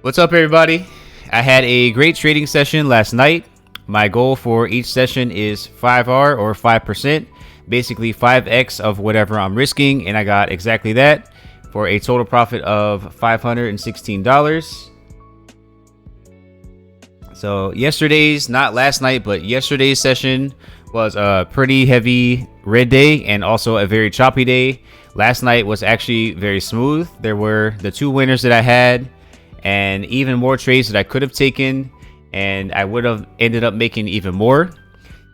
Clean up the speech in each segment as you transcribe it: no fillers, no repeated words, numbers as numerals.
What's up, everybody? I had a great trading session last night. My goal for each session is 5R or 5%, basically 5x of whatever I'm risking, and I got exactly that for a total profit of $516. So yesterday's, not last night, but yesterday's session was a pretty heavy red day and also a very choppy day. Last night was actually very smooth. There were the two winners that I had and even more trades that I could have taken, and I would have ended up making even more.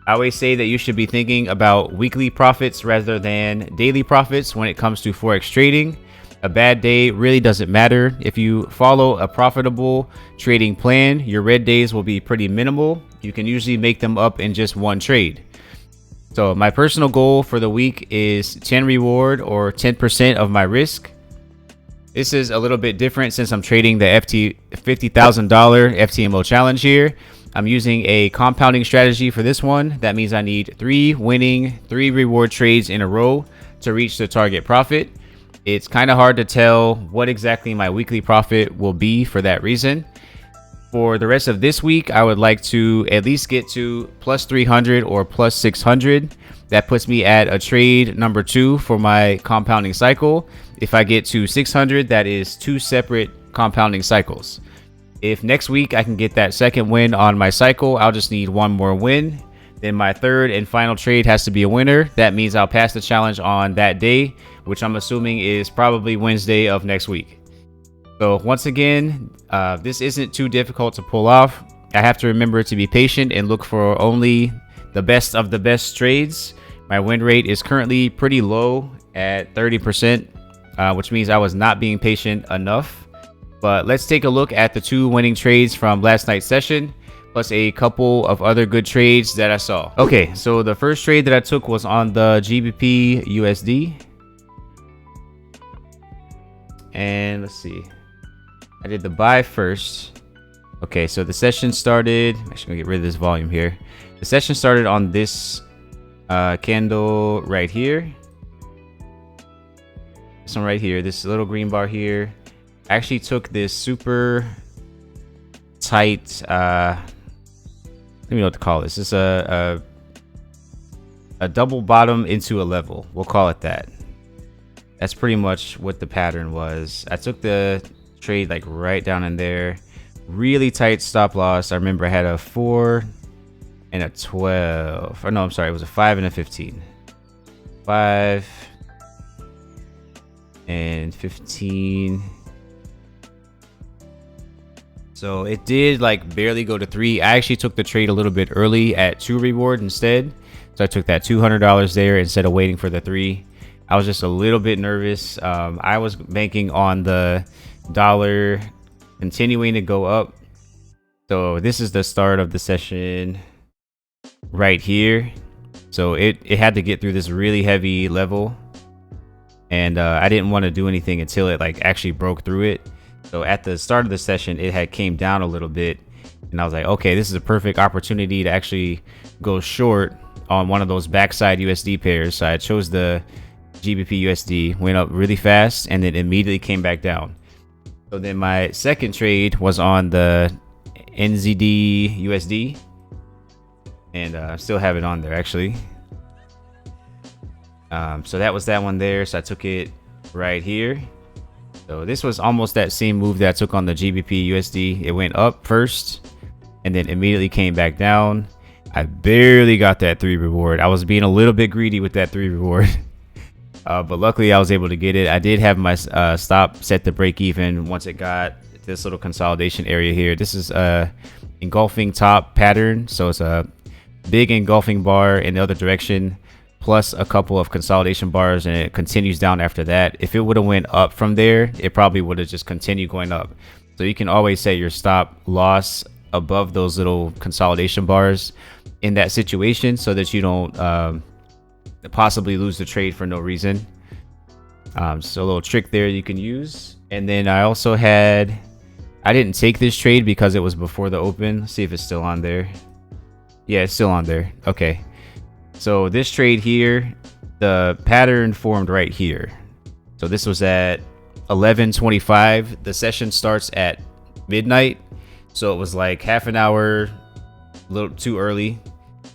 I always say that you should be thinking about weekly profits rather than daily profits when it comes to Forex trading. A bad day really doesn't matter. If you follow a profitable trading plan, your red days will be pretty minimal. You can usually make them up in just one trade. So my personal goal for the week is 10 reward or 10% of my risk. This is a little bit different since I'm trading the $50,000 FTMO challenge here. I'm using a compounding strategy for this one. That means I need 3 winning, 3 reward trades in a row to reach the target profit. It's kind of hard to tell what exactly my weekly profit will be for that reason. For the rest of this week, I would like to at least get to plus 300 or plus 600. That puts me at a trade number 2 for my compounding cycle. If I get to 600, that is 2 separate compounding cycles. If next week I can get that second win on my cycle, I'll just need 1 more win. Then my third and final trade has to be a winner. That means I'll pass the challenge on that day, which I'm assuming is probably Wednesday of next week. So once again, this isn't too difficult to pull off. I have to remember to be patient and look for only the best of the best trades. My win rate is currently pretty low at 30%, which means I was not being patient enough. But let's take a look at the 2 winning trades from last night's session, plus a couple of other good trades that I saw. Okay, so the first trade that I took was on the GBP USD. And let's see. I did the buy first. Okay, so the session started. I'm actually gonna get rid of this volume here. The session started on this candle right here. This one right here. This little green bar here. I actually took this super tight. Let me know what to call this. This is a double bottom into a level. We'll call it that. That's pretty much what the pattern was. I took the trade like right down in there. Really tight stop loss. I remember I had a 4 and a 12. Or no, I'm sorry. It was a 5 and a 15. 5 and 15. So it did like barely go to 3. I actually took the trade a little bit early at 2 reward instead. So I took that $200 there instead of waiting for the 3. I was just a little bit nervous. I was banking on the dollar continuing to go up. So this is the start of the session right here. So it had to get through this really heavy level. And I didn't want to do anything until it like actually broke through it. So at the start of the session, it had came down a little bit. And I was like, okay, this is a perfect opportunity to actually go short on one of those backside USD pairs. So I chose the GBP USD, went up really fast, and then immediately came back down. So then my second trade was on the NZD USD. And I still have it on there, actually. So that was that one there. So I took it right here. So this was almost that same move that I took on the GBP USD. It went up first and then immediately came back down. I barely got that 3 reward. I was being a little bit greedy with that 3 reward. But luckily I was able to get it. I did have my stop set to break even once it got this little consolidation area here. This is a engulfing top pattern. So it's a big engulfing bar in the other direction, plus a couple of consolidation bars, and it continues down after that. If it would have went up from there, it probably would have just continued going up. So you can always set your stop loss above those little consolidation bars in that situation so that you don't possibly lose the trade for no reason. So a little trick there you can use. And then I also had, I didn't take this trade because it was before the open. Let's see if it's still on there. Yeah, it's still on there. Okay. So this trade here, the pattern formed right here. So this was at 11:25. The session starts at midnight, so it was like half an hour, a little too early.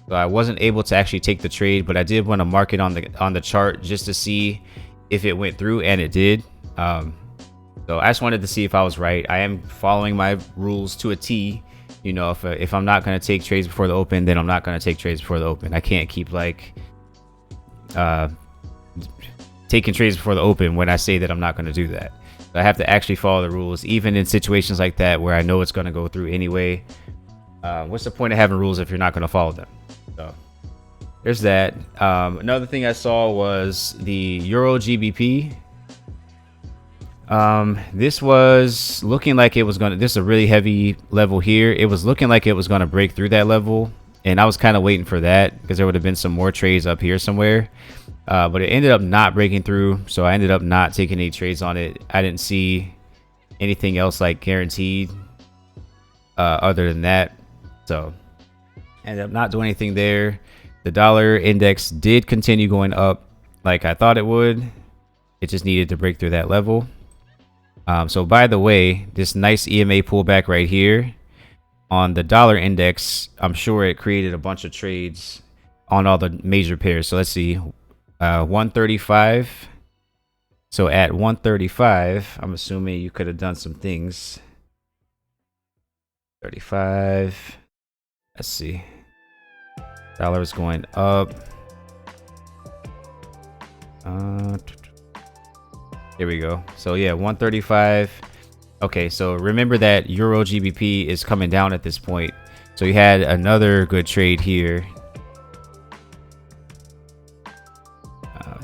So I wasn't able to actually take the trade, but I did want to mark it on the chart just to see if it went through, and it did. So I just wanted to see if I was right. I am following my rules to a T. You know, if I'm not going to take trades before the open, then I'm not going to take trades before the open. I can't keep like taking trades before the open when I say that I'm not going to do that. So I have to actually follow the rules, even in situations like that where I know it's going to go through anyway. What's the point of having rules if you're not going to follow them? So there's that. Another thing I saw was the Euro GBP. This was looking like it was gonna, this is a really heavy level here. It was looking like it was gonna break through that level, and I was kind of waiting for that because there would have been some more trades up here somewhere. But it ended up not breaking through, so I ended up not taking any trades on it. I didn't see anything else like guaranteed other than that, so I ended up not doing anything there. The dollar index did continue going up like I thought it would. It just needed to break through that level. So by the way, this nice EMA pullback right here on the dollar index, I'm sure it created a bunch of trades on all the major pairs. So let's see, 135. So at 135, I'm assuming you could have done some things. 35. Let's see. Dollar is going up. Here we go. So yeah, 135. Okay, so remember that Euro GBP is coming down at this point. So you had another good trade here.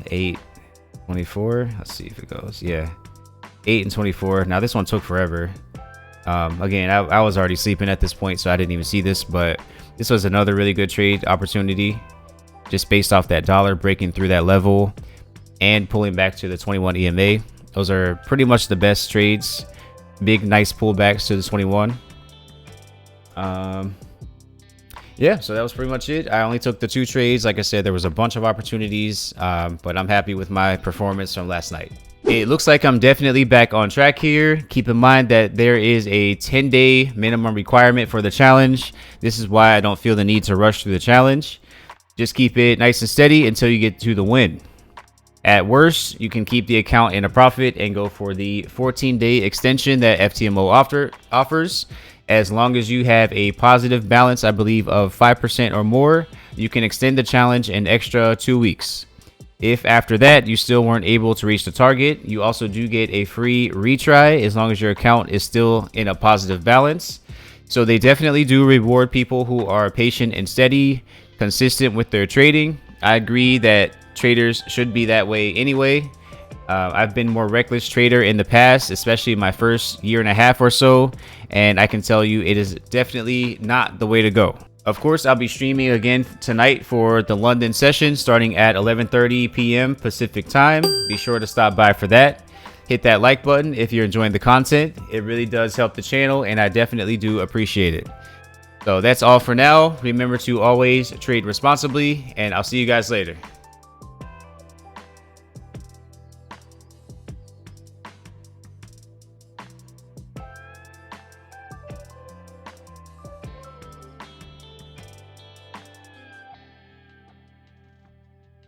8.24. Let's see if it goes. Yeah, 8 and 24. Now this one took forever. Again, I was already sleeping at this point, so I didn't even see this, but this was another really good trade opportunity just based off that dollar breaking through that level and pulling back to the 21 EMA. Those are pretty much the best trades. Big nice pullbacks to the 21. Yeah, so that was pretty much it. I only took the 2 trades. Like I said, there was a bunch of opportunities, but I'm happy with my performance from last night. It looks like I'm definitely back on track here. Keep in mind that there is a 10-day minimum requirement for the challenge. This is why I don't feel the need to rush through the challenge. Just keep it nice and steady until you get to the win. At worst, you can keep the account in a profit and go for the 14-day extension that FTMO offers. As long as you have a positive balance, I believe, of 5% or more, you can extend the challenge an extra 2 weeks. If after that you still weren't able to reach the target, you also do get a free retry as long as your account is still in a positive balance. So they definitely do reward people who are patient and steady, consistent with their trading. I agree that traders should be that way anyway. I've been more reckless trader in the past, especially my first year and a half or so, and I can tell you it is definitely not the way to go. Of course, I'll be streaming again tonight for the London session starting at 11:30 p.m. Pacific time. Be sure to stop by for that. Hit that like button if you're enjoying the content. It really does help the channel, and I definitely do appreciate it. So that's all for now. Remember to always trade responsibly, and I'll see you guys later.